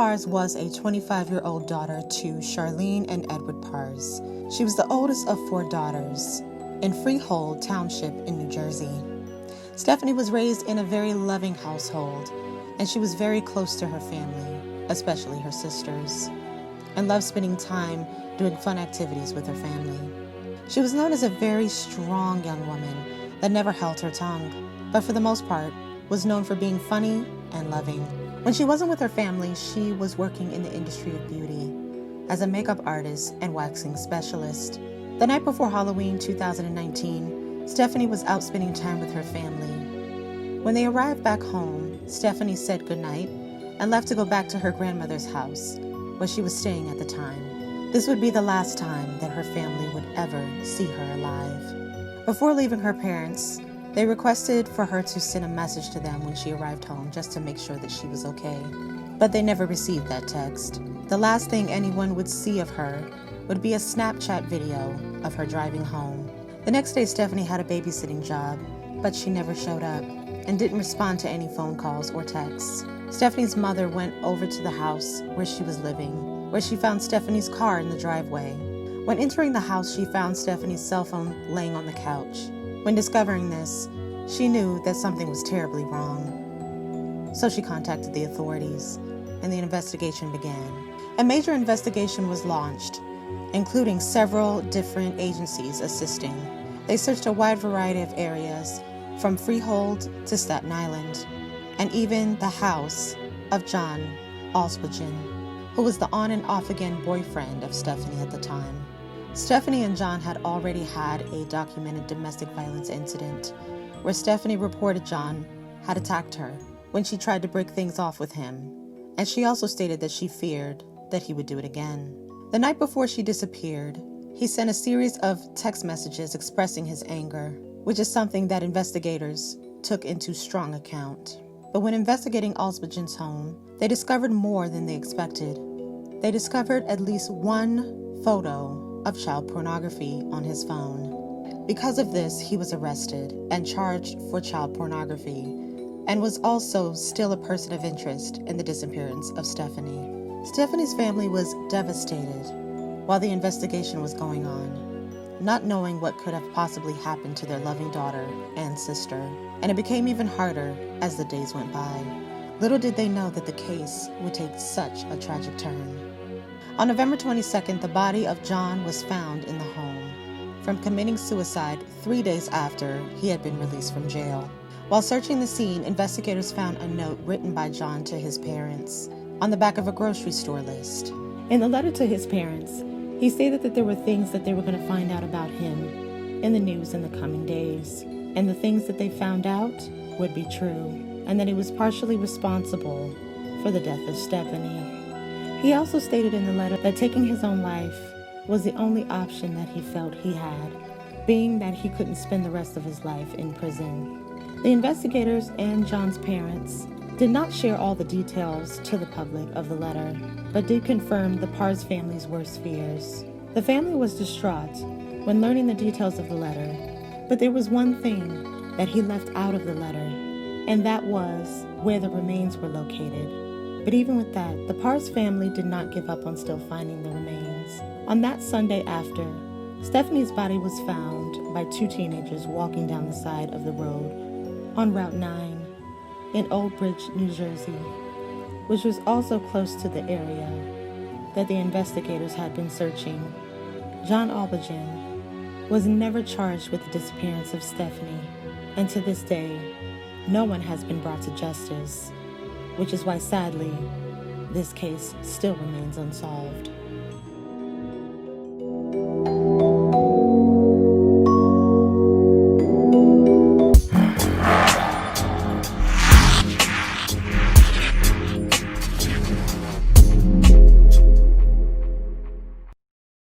Parze was a 25-year-old daughter to Charlene and Edward Parze. She was the oldest of 4 daughters in Freehold Township in New Jersey. Stephanie was raised in a very loving household, and she was very close to her family, especially her sisters, and loved spending time doing fun activities with her family. She was known as a very strong young woman that never held her tongue, but for the most part was known for being funny and loving. When she wasn't with her family, she was working in the industry of beauty as a makeup artist and waxing specialist. The night before Halloween 2019, Stephanie was out spending time with her family. When they arrived back home, Stephanie said goodnight and left to go back to her grandmother's house, where she was staying at the time. This would be the last time that her family would ever see her alive. Before leaving her parents, they requested for her to send a message to them when she arrived home just to make sure that she was okay. But they never received that text. The last thing anyone would see of her would be a Snapchat video of her driving home. The next day, Stephanie had a babysitting job, but she never showed up and didn't respond to any phone calls or texts. Stephanie's mother went over to the house where she was living, where she found Stephanie's car in the driveway. When entering the house, she found Stephanie's cell phone laying on the couch. When discovering this, she knew that something was terribly wrong. So she contacted the authorities, and the investigation began. A major investigation was launched, including several different agencies assisting. They searched a wide variety of areas, from Freehold to Staten Island, and even the house of John Oswegen, who was the on and off again boyfriend of Stephanie at the time. Stephanie and John had already had a documented domestic violence incident where Stephanie reported John had attacked her when she tried to break things off with him, and she also stated that she feared that he would do it again. The night before she disappeared, he sent a series of text messages expressing his anger, which is something that investigators took into strong account. But when investigating Oswegen's home, they discovered more than they expected. They discovered at least one photo of child pornography on his phone. Because of this, he was arrested and charged for child pornography, and was also still a person of interest in the disappearance of Stephanie. Stephanie's family was devastated while the investigation was going on, not knowing what could have possibly happened to their loving daughter and sister, and it became even harder as the days went by. Little did they know that the case would take such a tragic turn. On November 22nd, the body of John was found in the home from committing suicide 3 days after he had been released from jail. While searching the scene, investigators found a note written by John to his parents on the back of a grocery store list. In the letter to his parents, he stated that there were things that they were going to find out about him in the news in the coming days, and the things that they found out would be true, and that he was partially responsible for the death of Stephanie. He also stated in the letter that taking his own life was the only option that he felt he had, being that he couldn't spend the rest of his life in prison. The investigators and John's parents did not share all the details to the public of the letter, but did confirm the Parze family's worst fears. The family was distraught when learning the details of the letter, but there was one thing that he left out of the letter, and that was where the remains were located. But even with that, the Parze family did not give up on still finding the remains. On that Sunday after, Stephanie's body was found by 2 teenagers walking down the side of the road on Route 9 in Old Bridge, New Jersey, which was also close to the area that the investigators had been searching. John Oswegen was never charged with the disappearance of Stephanie, and to this day, no one has been brought to justice, which is why, sadly, this case still remains unsolved.